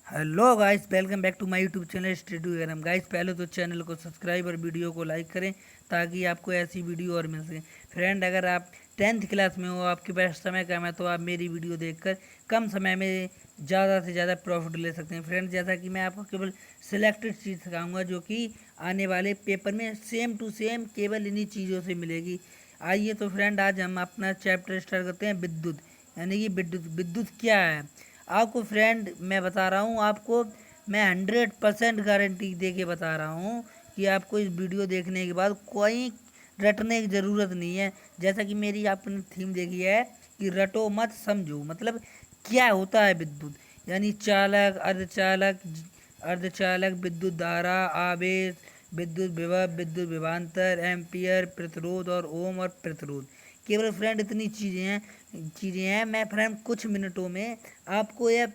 Hello guys, welcome back to my YouTube channel study Garam. Guys, पहले तो channel को subscribe और वीडियो को लाइक करें ताकि आपको ऐसी वीडियो और मिल सके। फ्रेंड, अगर आप 10th क्लास में हो, आपके पास समय कम है, तो आप मेरी वीडियो देखकर कम समय में ज़्यादा से ज़्यादा प्रॉफिट ले सकते हैं। फ्रेंड, जैसा कि मैं आपको केवल सिलेक्टेड चीज़ सिखाऊंगा जो कि आने वाले पेपर में सेम टू सेम केवल इन्हीं चीज़ों से मिलेगी। आइए तो फ्रेंड, आज हम अपना चैप्टर स्टार्ट करते हैं, विद्युत। यानी कि विद्युत विद्युत क्या है आपको फ्रेंड मैं बता रहा हूँ। आपको मैं 100% गारंटी दे के बता रहा हूँ कि आपको इस वीडियो देखने के बाद कोई रटने की ज़रूरत नहीं है। जैसा कि मेरी आपने थीम देखी है कि रटो मत समझो। मतलब क्या होता है विद्युत, यानी चालक, अर्धचालक, अर्धचालक, विद्युत धारा, आवेश, विद्युत विभव, विद्युत विभवांतर, एम्पियर, प्रतिरोध और ओम और प्रतिरोध। केवल फ्रेंड इतनी चीज़ें हैं। मैं फ्रेंड कुछ मिनटों में आपको ये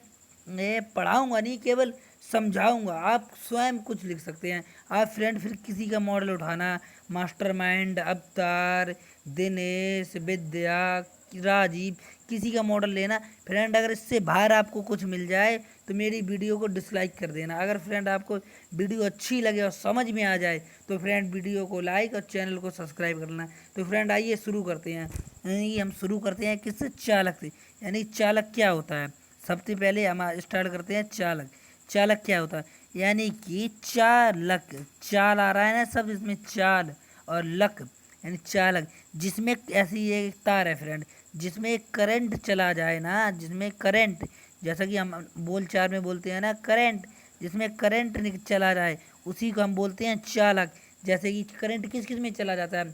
पढ़ाऊंगा नहीं, केवल समझाऊंगा। आप स्वयं कुछ लिख सकते हैं। आप फ्रेंड फिर किसी का मॉडल उठाना, मास्टरमाइंड, अवतार, दिनेश, विद्या, राजीव, किसी का मॉडल लेना। फ्रेंड, अगर इससे बाहर आपको कुछ मिल जाए तो मेरी वीडियो को डिसलाइक कर देना। अगर फ्रेंड आपको वीडियो अच्छी लगे और समझ में आ जाए तो फ्रेंड वीडियो को लाइक और चैनल को सब्सक्राइब करना। तो फ्रेंड, आइए शुरू करते हैं। यानी हम शुरू करते हैं किससे? चालक से। यानी चालक क्या होता है, सबसे पहले हम स्टार्ट करते हैं चालक। चालक क्या होता है? यानी कि चालक, चाल आ रहा है ना सब इसमें, चाल और लक यानी चालक, जिसमें ऐसी एक तार है फ्रेंड, जिसमें एक करंट चला जाए ना, जिसमें करंट, जैसा कि हम बोलचाल में बोलते हैं ना करंट, जिसमें करंट चला जाए उसी को हम बोलते हैं चालक। जैसे कि करंट किस किस में चला जाता है?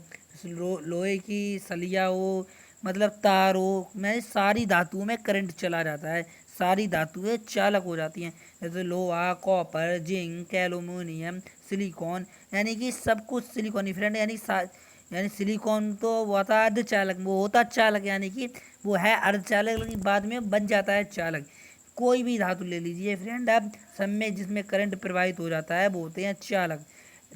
लोहे की सलिया हो, मतलब तार हो, मैं सारी धातुओं में करंट चला जाता है। सारी धातुएं चालक हो जाती हैं, जैसे लोहा, कॉपर, जिंक, एल्यूमिनियम, सिलिकॉन। यानी कि सब कुछ सिलिकॉन ही फ्रेंड। यानी सिलिकॉन तो वो होता है अर्धचालक, वो होता चालक, यानी कि वो है अर्धचालक लेकिन बाद में बन जाता है चालक। कोई भी धातु ले लीजिए फ्रेंड आप, सब में जिसमें करंट प्रवाहित हो जाता है वो होते हैं चालक।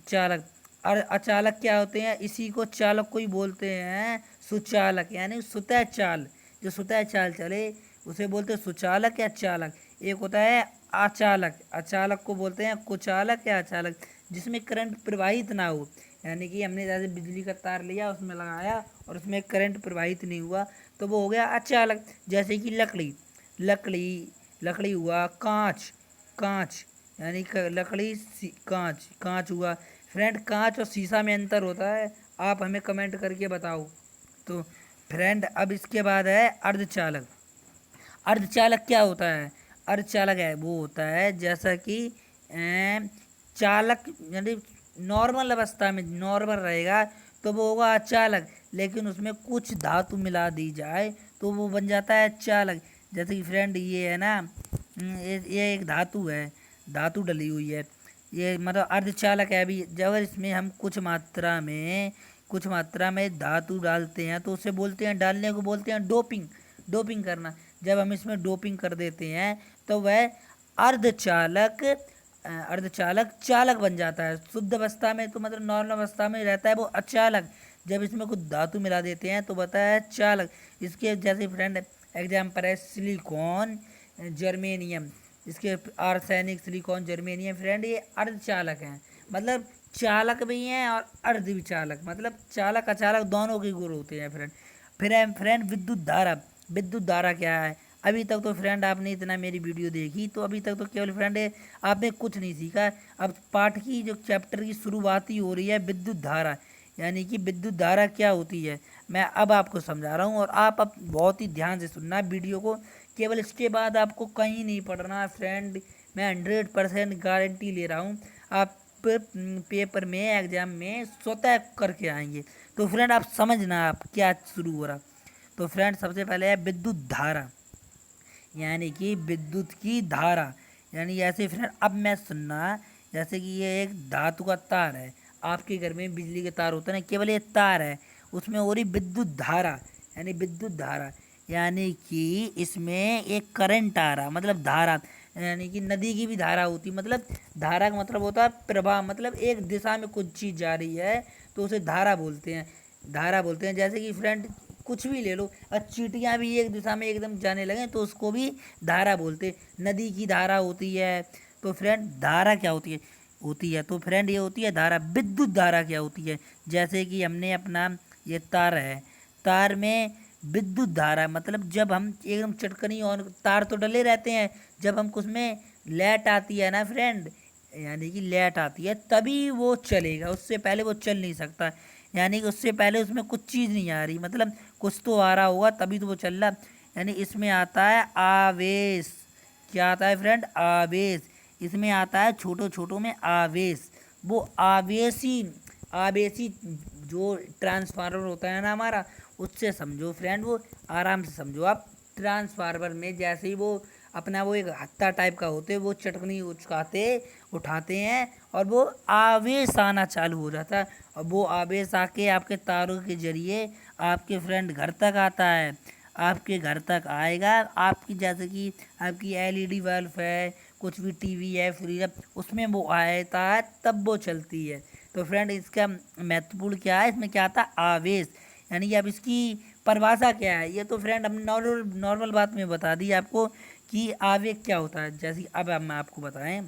चालक और अचालक क्या होते हैं? इसी को चालक को ही बोलते हैं सुचालक, यानी स्वतः चाल, जो स्वतः चाल चले उसे बोलते हैं सुचालक या चालक। एक होता है अचालक, अचालक को बोलते हैं कुचालक या अचालक, जिसमें करंट प्रवाहित ना हो। यानी कि हमने जैसे बिजली का तार लिया, उसमें लगाया और उसमें करंट प्रवाहित नहीं हुआ तो वो हो गया अचालक। जैसे कि लकड़ी, लकड़ी लकड़ी हुआ, कांच, कांच यानी लकड़ी, कांच, कांच हुआ। फ्रेंड, कांच और शीशा में अंतर होता है? आप हमें कमेंट करके बताओ। तो फ्रेंड, अब इसके बाद है अर्धचालक। अर्धचालक क्या होता है? अर्धचालक है वो होता है जैसा कि चालक, यानी नॉर्मल अवस्था में नॉर्मल रहेगा तो वो होगा अचालक, लेकिन उसमें कुछ धातु मिला दी जाए तो वो बन जाता है चालक। जैसे कि फ्रेंड ये है ना, ये एक धातु है, धातु डली हुई है, ये मतलब अर्धचालक है। अभी जब इसमें हम कुछ मात्रा में धातु डालते हैं तो उसे बोलते हैं, डालने को बोलते हैं डोपिंग, डोपिंग करना। जब हम इसमें डोपिंग कर देते हैं तो वह अर्धचालक अर्धचालक चालक बन जाता है। शुद्ध अवस्था में तो मतलब नॉर्मल अवस्था में रहता है वो अचालक, जब इसमें कुछ धातु मिला देते हैं तो बताया है चालक। इसके जैसे फ्रेंड एग्जाम्पल है सिलिकॉन, जर्मेनियम, इसके आर्सेनिक, सिलिकॉन, जर्मेनियम। फ्रेंड, ये अर्धचालक हैं, मतलब चालक भी हैं और अर्ध भी चालक, मतलब चालक अचालक दोनों के गुण होते हैं फ्रेंड। फिर है फ्रेंड विद्युत धारा। विद्युत धारा क्या है? अभी तक तो फ्रेंड आपने इतना मेरी वीडियो देखी तो अभी तक तो केवल फ्रेंड आपने कुछ नहीं सीखा। अब पाठ की जो चैप्टर की शुरुआत ही हो रही है विद्युत धारा। यानी कि विद्युत धारा क्या होती है मैं अब आपको समझा रहा हूँ, और आप अब बहुत ही ध्यान से सुनना वीडियो को। केवल इसके बाद आपको कहीं नहीं पढ़ना फ्रेंड, मैं 100% गारंटी ले रहा हूँ। आप पेपर में, एग्जाम में स्वतः करके आएंगे। तो फ्रेंड, आप समझना आप क्या शुरू हो रहा। तो फ्रेंड, सबसे पहले है विद्युत धारा, यानी कि विद्युत की धारा। यानी ऐसे फ्रेंड अब मैं सुनना, जैसे कि ये एक धातु का तार है, आपके घर में बिजली के तार होते हैं ना, केवल ये तार है, उसमें हो रही विद्युत धारा। यानी विद्युत धारा यानी कि इसमें एक करंट आ रहा, मतलब धारा। यानी कि नदी की भी धारा होती, मतलब धारा का मतलब होता है प्रवाह, मतलब एक दिशा में कुछ चीज़ जा रही है तो उसे धारा बोलते हैं, धारा बोलते हैं। जैसे कि फ्रेंड कुछ भी ले लो। और चींटियाँ भी एक दिशा में एकदम जाने लगे तो उसको भी धारा बोलते। नदी की धारा होती है। तो फ्रेंड धारा क्या होती है तो फ्रेंड ये होती है धारा। विद्युत धारा क्या होती है, जैसे कि हमने अपना ये तार है, तार में विद्युत धारा मतलब जब हम एकदम चटकनी और तार तो डले रहते हैं, जब हम उसमें लाइट आती है ना फ्रेंड, यानी कि लाइट आती है तभी वो चलेगा, उससे पहले वो चल नहीं सकता। यानी कि उससे पहले उसमें कुछ चीज़ नहीं आ रही, मतलब कुछ तो आ रहा होगा तभी तो वो चल रहा। यानी इसमें आता है आवेश। क्या आता है फ्रेंड? आवेश। इसमें आता है छोटो छोटो में आवेश। वो आवेशी आवेशी जो ट्रांसफार्मर होता है ना हमारा, उससे समझो फ्रेंड, वो आराम से समझो आप। ट्रांसफार्मर में जैसे ही वो अपना वो एक हत्था टाइप का होते, वो चटकनी उठाते हैं और वो आवेश आना चालू हो जाता है। और वो आवेश आके आपके तारों के जरिए आपके फ्रेंड घर तक आता है। आपके घर तक आएगा, आपकी जैसे कि आपकी एलईडी बल्ब है, कुछ भी टीवी है, फ्रिज है, उसमें वो आता है तब वो चलती है। तो फ्रेंड इसका महत्वपूर्ण क्या है, इसमें क्या आता है? आवेश। यानी कि अब इसकी परिभाषा क्या है, ये तो फ्रेंड हमने नॉर्मल नॉर्मल बात में बता दी आपको कि आवेग क्या होता है। जैसे अब हम आपको बताएं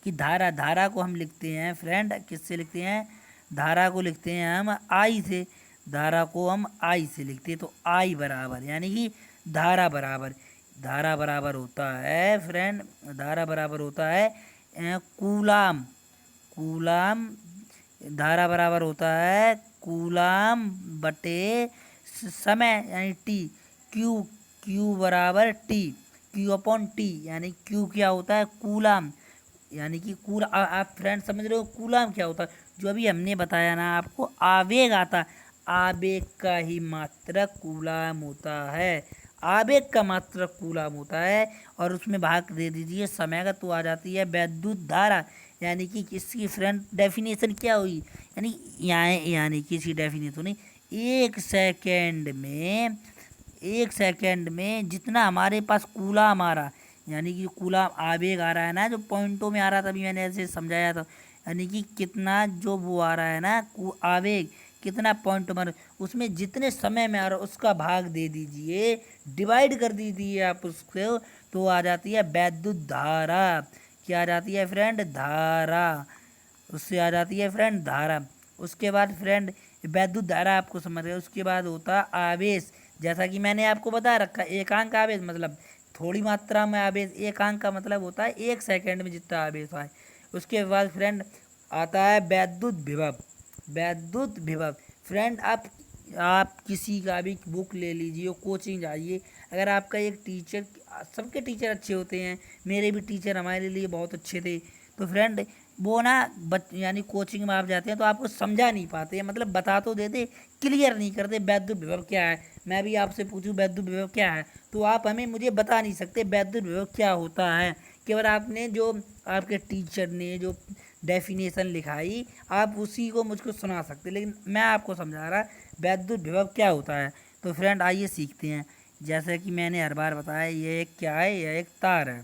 कि धारा धारा को हम लिखते हैं फ्रेंड, किससे लिखते हैं? धारा को लिखते हैं हम आई से। धारा को हम आई से लिखते हैं, तो आई बराबर यानी कि धारा बराबर होता है फ्रेंड, धारा बराबर होता है कूलाम। कूलाम धारा बराबर होता है कूलाम बटे समय यानी टी। क्यू क्यू बराबर टी, क्यू अपॉन टी। यानी क्यू क्या होता है? कूलाम। यानी कि आप फ्रेंड समझ रहे हो कूलाम क्या होता है? जो अभी हमने बताया ना आपको, आवेग आता, आवेग का ही मात्रक कूलाम होता है। आवेग का मात्रक कूलाम होता है। और उसमें भाग दे दीजिए समय का, तो आ जाती है वैद्युत धारा। यानी कि इसकी फ्रेंड डेफिनेशन क्या हुई, यानी किसी डेफिनेशन नहीं, एक सेकंड में जितना हमारे पास कूलाम आ रहा, यानी कि कूलाम आवेग आ रहा है ना, जो पॉइंटों में आ रहा था, अभी मैंने ऐसे समझाया था। यानी कि कितना जो वो आ रहा है ना आवेग, कितना पॉइंट में, उसमें जितने समय में आ रहा है उसका भाग दे दीजिए, डिवाइड कर दीजिए आप उसको, तो आ जाती है वैद्युत धारा। क्या आ जाती है फ्रेंड? धारा। उससे आ जाती है फ्रेंड धारा। उसके बाद फ्रेंड वैद्युत धारा आपको समझ रहे हो, उसके बाद होता आवेश। जैसा कि मैंने आपको बता रखा, एकांक आवेश मतलब थोड़ी मात्रा में आवेश, एकांक का मतलब होता है एक सेकंड में जितना आवेश आए। उसके बाद फ्रेंड आता है वैद्युत विभव। वैद्युत विभव फ्रेंड आप किसी का भी बुक ले लीजिए, कोचिंग जाइए, अगर आपका एक टीचर, सबके टीचर अच्छे होते हैं, मेरे भी टीचर हमारे लिए बहुत अच्छे थे, तो फ्रेंड वो ना यानी कोचिंग में आप जाते हैं तो आपको समझा नहीं पाते, मतलब बता तो देते, क्लियर नहीं करते वैद्युत विभव क्या है। मैं भी आपसे पूछूं वैद्युत विभव क्या है, तो आप मुझे बता नहीं सकते वैद्युत विभव क्या होता है। केवल आपने जो आपके टीचर ने जो डेफिनेशन लिखाई, आप उसी को मुझको सुना सकते, लेकिन मैं आपको समझा रहा वैद्युत विभव क्या होता है। तो फ्रेंड आइए सीखते हैं। जैसे कि मैंने हर बार बताया, ये एक क्या है? यह एक तार है,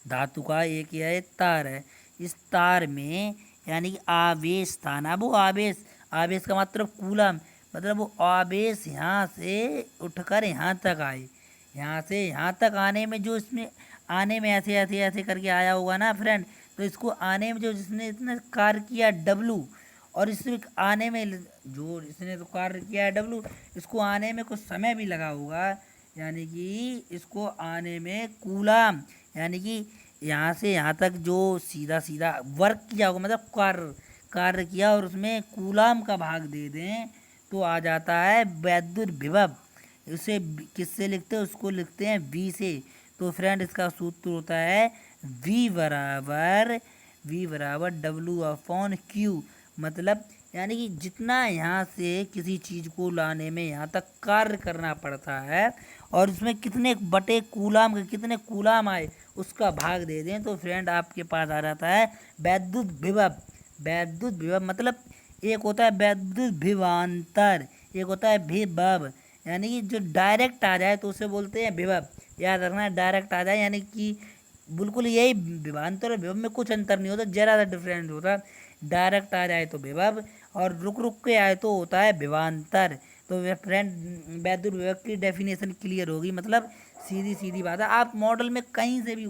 धातु का एक यह एक तार है। इस तार में यानी कि आवेश था ना, वो आवेश, आवेश का मतलब कूलम, मतलब वो आवेश यहाँ से उठकर यहाँ तक आए। यहाँ से यहाँ तक आने में जो इसमें आने में ऐसे ऐसे ऐसे करके आया होगा ना फ्रेंड, तो इसको आने में जो जिसने इतना कार्य किया डब्लू, और इसमें आने में जो इसने तो कार्य किया है डब्लू, इसको आने में कुछ समय भी लगा होगा। यानी कि इसको आने में कूलाम, यानी कि यहाँ से यहाँ तक जो सीधा सीधा वर्क किया होगा, मतलब कार्य किया, और उसमें कूलाम का भाग दे दें तो आ जाता है वैद्युत विभव। उसे किससे लिखते हैं? उसको लिखते हैं V से। तो फ्रेंड इसका सूत्र होता है V बराबर W अपॉन Q। मतलब यानी कि जितना यहाँ से किसी चीज़ को लाने में यहाँ तक कार्य करना पड़ता है, और उसमें कितने बटे कूलाम के कितने कूलाम आए उसका भाग दे दें, तो फ्रेंड आपके पास आ जाता है वैद्युत विभव। वैद्युत विभव मतलब एक होता है वैद्युत विभवांतर, एक होता है विभव। यानी कि जो डायरेक्ट आ जाए तो उसे बोलते हैं विभव। याद रखना, डायरेक्ट आ जाए यानी कि बिल्कुल यही विभवांतर और विभव में कुछ अंतर नहीं होता, जरा सा डिफरेंस होता। डायरेक्ट आ जाए तो विभव, और रुक रुक के आए तो होता है विभवांतर। तो वे फ्रेंड वैद्युत विभव की डेफिनेशन क्लियर होगी। मतलब सीधी सीधी बात है, आप मॉडल में कहीं से भी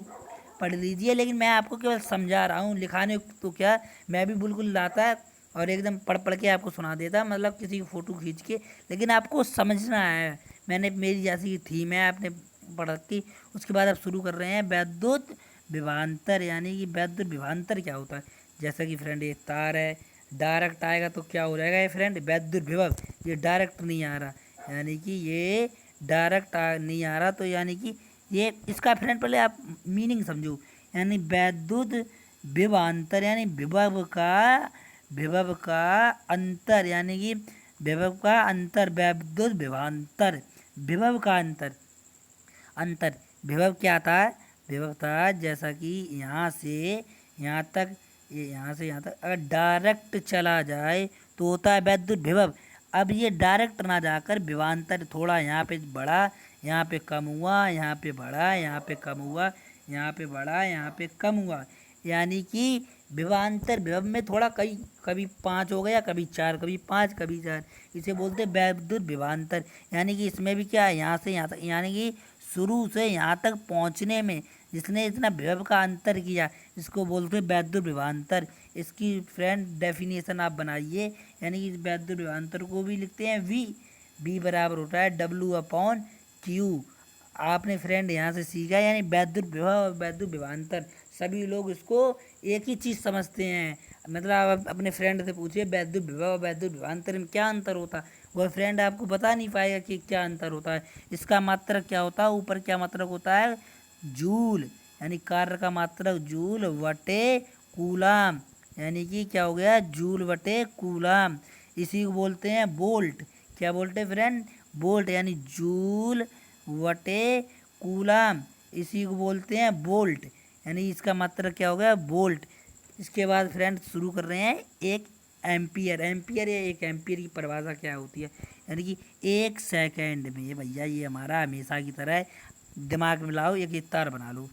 पढ़ लीजिए, लेकिन मैं आपको केवल समझा रहा हूँ। लिखाने तो क्या, मैं भी बिल्कुल लाता है और एकदम पढ़ पढ़ के आपको सुना देता, मतलब किसी की फ़ोटो खींच के, लेकिन आपको समझना है। मैंने मेरी जैसी थी, मैं आपने पढ़ की। उसके बाद आप शुरू कर रहे हैं वैद्युत विभवांतर, यानी कि वैद्युत विभवांतर क्या होता है। जैसा कि फ्रेंड ये तार है, डायरेक्ट आएगा तो क्या हो जाएगा ये फ्रेंड, वैद्युत विभव। ये डायरेक्ट नहीं आ रहा, यानी कि ये डायरेक्ट नहीं आ रहा, तो यानी कि ये इसका फ्रेंड पहले आप मीनिंग समझो। यानी वैद्युत विभवांतर यानी विभव का अंतर, यानी कि विभव का अंतर, वैद्युत विभवांतर, विभव का अंतर। अंतर विभव क्या था, विभव था जैसा कि यहाँ से यहाँ तक, ये यहाँ से यहाँ तक अगर डायरेक्ट चला जाए तो होता है वैद्युत विभव। अब ये डायरेक्ट ना जाकर विभवांतर, थोड़ा यहाँ पे बढ़ा, यहाँ पे कम हुआ, यहाँ पे बढ़ा, यहाँ पे कम हुआ, यहाँ पे बढ़ा, यहाँ पे कम हुआ, यानी कि विभवांतर विभव में थोड़ा कई, कभी 5 हो गया, कभी 4, कभी 5, कभी 4, इसे बोलते हैं वैद्युत विभवांतर। यानी कि इसमें भी क्या है, यहाँ से यहाँ तक, यानी कि शुरू से यहाँ तक पहुँचने में जिसने इतना विभव का अंतर किया, इसको बोलते हैं वैद्युत विभवांतर। इसकी फ्रेंड डेफिनेशन आप बनाइए, यानी कि वैद्युत विभवांतर को भी लिखते हैं V बराबर होता है W/Q। आपने फ्रेंड यहाँ से सीखा, यानी वैद्युत विभव और वैद्युत विभवांतर, सभी लोग इसको एक ही चीज़ समझते हैं। मतलब आप अपने फ्रेंड से पूछिए वैद्युत विभव और वैद्युत विभवांतर में क्या अंतर होता है, वह फ्रेंड आपको बता नहीं पाएगा कि क्या अंतर होता है। इसका मात्रक क्या होता है, ऊपर क्या मात्रक होता है, जूल, यानी कार्य का मात्रक जूल वटे कूलाम, यानी कि क्या हो गया, जूल वटे कूलाम। इसी को बोलते हैं वोल्ट। क्या बोलते हैं फ्रेंड, वोल्ट, यानी जूल वटे कूलाम, इसी को बोलते हैं वोल्ट, यानी इसका मात्रक क्या हो गया, वोल्ट। इसके बाद फ्रेंड शुरू कर रहे हैं एक एम्पियर। एम्पियर या एक एम्पियर की परिभाषा क्या होती है, यानी कि 1 सेकेंड में, भैया ये हमारा हमेशा की तरह है, दिमाग में लाओ, एक तार बना लो।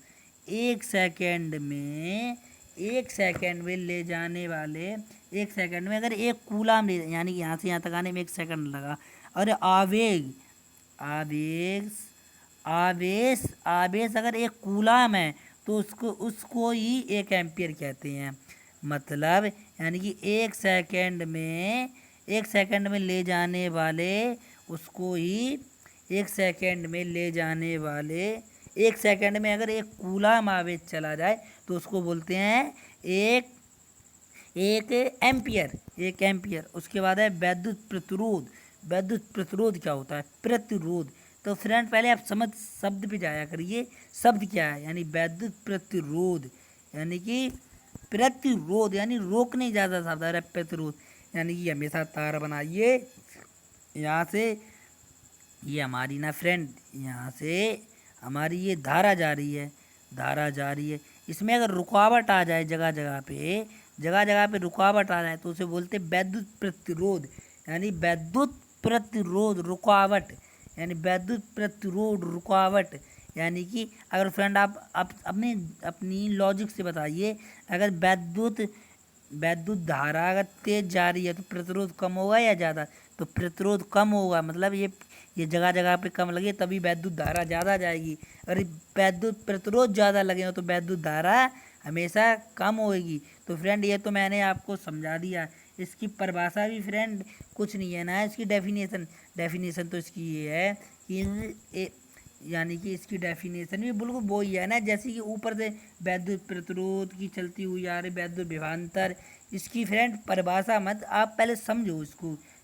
1 सेकेंड में, 1 सेकेंड में ले जाने वाले, 1 सेकेंड में अगर एक कूलाम ले, यानी कि यहाँ से यहाँ तक आने में 1 सेकेंड लगा, और आवेग, आवेश, आवेश, आवेश अगर एक कूलाम है तो उसको ही 1 एम्पियर कहते हैं। मतलब यानी कि 1 सेकेंड में, 1 सेकेंड में ले जाने वाले, उसको ही 1 सेकेंड में ले जाने वाले, 1 सेकेंड में अगर एक कूलाम आवेश चला जाए तो उसको बोलते हैं एक एम्पियर, 1 एम्पियर। उसके बाद है वैद्युत प्रतिरोध। वैद्युत प्रतिरोध क्या होता है, प्रतिरोध। तो फ्रेंड पहले आप समझ शब्द पे जाया करिए, शब्द क्या है, यानी वैद्युत प्रतिरोध, यानी कि प्रतिरोध यानी रोकने ज़्यादा शब्द है प्रतिरोध, यानी कि हमेशा तार बनाइए। यहाँ से ये हमारी ना फ्रेंड, यहाँ से हमारी ये धारा जा रही है, धारा जा रही है, इसमें अगर रुकावट आ जाए, जगह जगह पे रुकावट आ जाए तो उसे बोलते हैं वैद्युत प्रतिरोध, यानी वैद्युत प्रतिरोध रुकावट, यानी वैद्युत प्रतिरोध रुकावट। यानी कि अगर फ्रेंड आप अपनी लॉजिक से बताइए, अगर वैद्युत धारा अगर तेज जा रही है तो प्रतिरोध कम होगा या ज़्यादा, तो प्रतिरोध कम होगा। मतलब ये जगह जगह पे कम लगे तभी वैद्युत धारा ज़्यादा जाएगी, अगर वैद्युत प्रतिरोध ज़्यादा लगे तो वैद्युत धारा हमेशा कम होएगी। तो फ्रेंड ये तो मैंने आपको समझा दिया। इसकी परिभाषा भी फ्रेंड कुछ नहीं है ना, इसकी डेफिनेशन तो इसकी ये है कि यानी कि इसकी डेफिनेशन भी बिल्कुल वो ही है ना, जैसे कि ऊपर से वैद्युत प्रतिरोध की चलती हुई आ रही वैद्युत विभवांतर। इसकी फ्रेंड परिभाषा मत, आप पहले समझो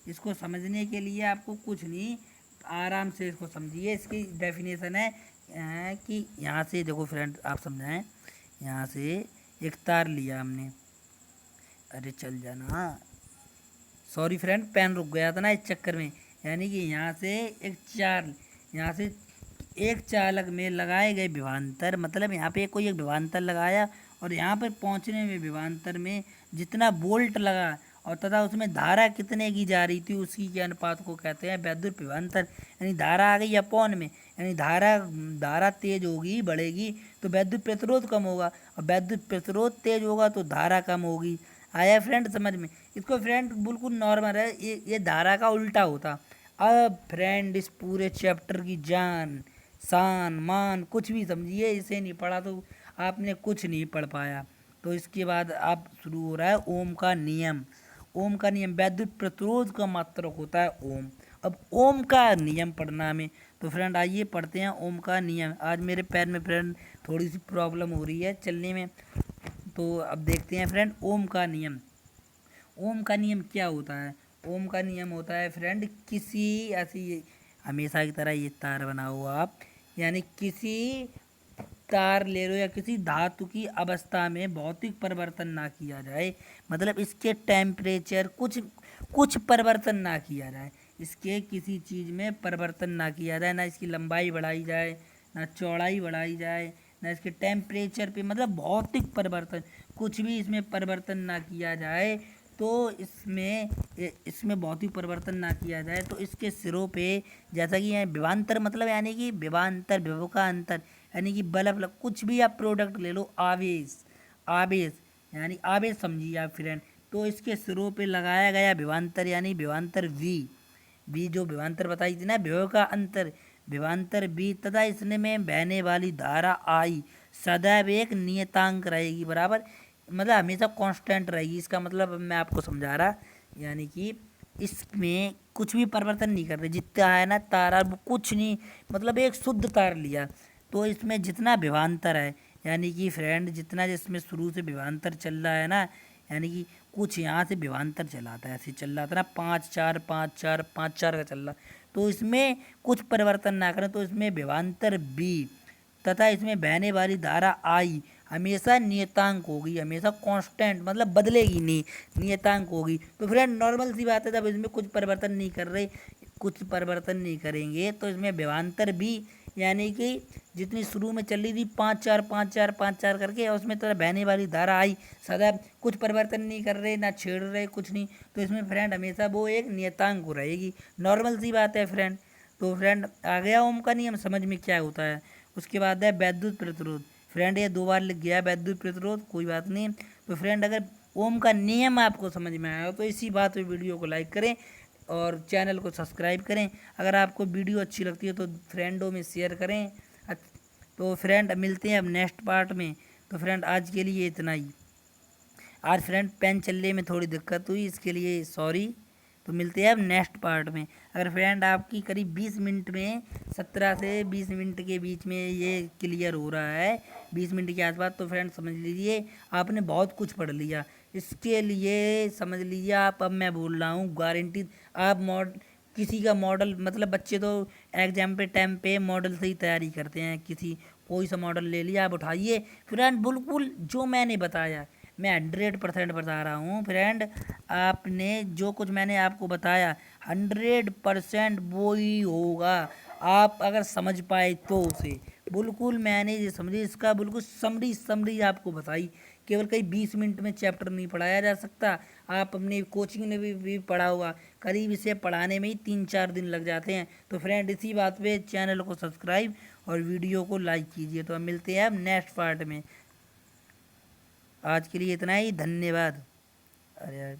इसको समझने के लिए आपको कुछ नहीं, आराम से इसको समझिए। इसकी डेफिनेशन है कि यहाँ से देखो फ्रेंड, आप समझाएं, यहाँ से एक तार लिया हमने, अरे चल जाना, सॉरी फ्रेंड पेन रुक गया था ना इस चक्कर में। यानी कि यहाँ से यहाँ से एक चालक में लगाए गए विभवांतर, मतलब यहाँ पे कोई एक विभवांतर लगाया और यहाँ पर पहुँचने में विभवांतर में जितना वोल्ट लगा और तथा उसमें धारा कितने की जा रही थी, उसी के अनुपात को कहते हैं वैद्युत विभवांतर। यानी धारा आ गई अपॉन में, यानी धारा तेज होगी, बढ़ेगी तो वैद्युत प्रतिरोध कम होगा, और वैद्युत प्रतिरोध तेज होगा तो धारा कम होगी। आया फ्रेंड समझ में। इसको फ्रेंड बिल्कुल नॉर्मल है, ये धारा का उल्टा होता। अब फ्रेंड इस पूरे चैप्टर की जान शान मान कुछ भी समझिए, इसे नहीं पढ़ा तो आपने कुछ नहीं पढ़ पाया। तो इसके बाद आप शुरू हो रहा है ओम का नियम। ओम का नियम, वैद्युत प्रतिरोध का मात्रक होता है ओम। अब ओम का नियम पढ़ना हमें, तो फ्रेंड आइए पढ़ते हैं ओम का नियम। आज मेरे पैर में फ्रेंड थोड़ी सी प्रॉब्लम हो रही है चलने में, तो अब देखते हैं फ्रेंड ओम का नियम। ओम का नियम क्या होता है? ओम का नियम होता है फ्रेंड किसी ऐसी, हमेशा की तरह ये तार बनाओ आप, यानी किसी तार ले लो या किसी धातु की अवस्था में भौतिक परिवर्तन ना किया जाए, मतलब इसके टेम्परेचर कुछ कुछ परिवर्तन ना किया जाए, इसके किसी चीज़ में परिवर्तन ना किया जाए, ना इसकी लंबाई बढ़ाई जाए, ना चौड़ाई बढ़ाई जाए, ना इसके टेम्परेचर पे, मतलब भौतिक परिवर्तन कुछ भी इसमें परिवर्तन ना किया जाए। तो इसमें भौतिक परिवर्तन ना किया जाए तो इसके सिरों पे, जैसा कि यहाँ विभवांतर, मतलब यानी कि विभवांतर, विभव का अंतर, यानी कि बल्ब, कुछ भी आप प्रोडक्ट ले लो, आवेश, आवेश यानी आवेश समझिए आप फ्रेंड, तो इसके सिरों पे लगाया गया विभवांतर, यानी विभवांतर वी जो विभवांतर बताई थी ना, विभव का अंतर, विभवांतर वी, तथा इसने में बहने वाली धारा आई सदैव एक नियतांक रहेगी, बराबर, मतलब हमेशा कांस्टेंट रहेगी। इसका मतलब मैं आपको समझा रहा, यानी कि इसमें कुछ भी परिवर्तन नहीं कर रहे, जितना है ना तारा वो कुछ नहीं, मतलब एक शुद्ध तार लिया, तो इसमें जितना विभवांतर है, यानी कि फ्रेंड जितना जिसमें शुरू से विभवांतर चल रहा है ना, यानी कि कुछ यहाँ से विभवांतर चला था, ऐसे चल रहा था ना, 5 4 5 4 5 4 का चल रहा, तो इसमें कुछ परिवर्तन ना करें तो इसमें विभवांतर बी तथा इसमें बहने वाली धारा आई हमेशा नियतांक होगी, हमेशा कांस्टेंट, मतलब बदलेगी नहीं, नियतांक होगी। तो फ्रेंड नॉर्मल सी बात है, जब इसमें कुछ परिवर्तन नहीं कर रहे, कुछ परिवर्तन नहीं करेंगे तो इसमें विभवांतर भी, यानी कि जितनी शुरू में चल रही थी 5 4 5 4 5 4 करके, और उसमें तरह बहने वाली धारा आई सदा, कुछ परिवर्तन नहीं कर रहे, ना छेड़ रहे, कुछ नहीं, तो इसमें फ्रेंड हमेशा वो एक नियतांक रहेगी, नॉर्मल सी बात है फ्रेंड। तो फ्रेंड आ गया ओम का नियम समझ में क्या होता है। उसके बाद है वैद्युत प्रतिरोध। फ्रेंड ये 2 बार लिख गया वैद्युत प्रतिरोध, कोई बात नहीं। तो फ्रेंड अगर ओम का नियम आपको समझ में आया हो तो इसी बात पे वीडियो को लाइक करें और चैनल को सब्सक्राइब करें। अगर आपको वीडियो अच्छी लगती है तो फ्रेंडों में शेयर करें। तो फ्रेंड मिलते हैं अब नेक्स्ट पार्ट में। तो फ्रेंड आज के लिए इतना ही। आज फ्रेंड पेन चलने में थोड़ी दिक्कत हुई, इसके लिए सॉरी। तो मिलते हैं अब नेक्स्ट पार्ट में। अगर फ्रेंड आपकी करीब 20 मिनट में, 17 से 20 मिनट के बीच में ये क्लियर हो रहा है, 20 मिनट के आसपास, तो फ्रेंड समझ लीजिए आपने बहुत कुछ पढ़ लिया। इसके लिए समझ लीजिए आप, अब मैं बोल रहा हूँ गारंटी, आप किसी का मॉडल, मतलब बच्चे तो एग्जाम पे टाइम पे मॉडल से ही तैयारी करते हैं, किसी कोई सा मॉडल ले लिया, आप उठाइए फ्रेंड, बिल्कुल जो मैंने बताया, मैं 100% बता रहा हूँ फ्रेंड, आपने जो कुछ मैंने आपको बताया 100% वो ही होगा, आप अगर समझ पाए तो उसे, बिल्कुल मैंने ये समझी, इसका बिल्कुल समरी आपको बताई। केवल कहीं 20 मिनट में चैप्टर नहीं पढ़ाया जा सकता, आप अपने कोचिंग में भी पढ़ा होगा, करीब इसे पढ़ाने में ही 3 4 दिन लग जाते हैं। तो फ्रेंड इसी बात पे चैनल को सब्सक्राइब और वीडियो को लाइक कीजिए। तो हम मिलते हैं अब नेक्स्ट पार्ट में। आज के लिए इतना ही, धन्यवाद। अरे यार।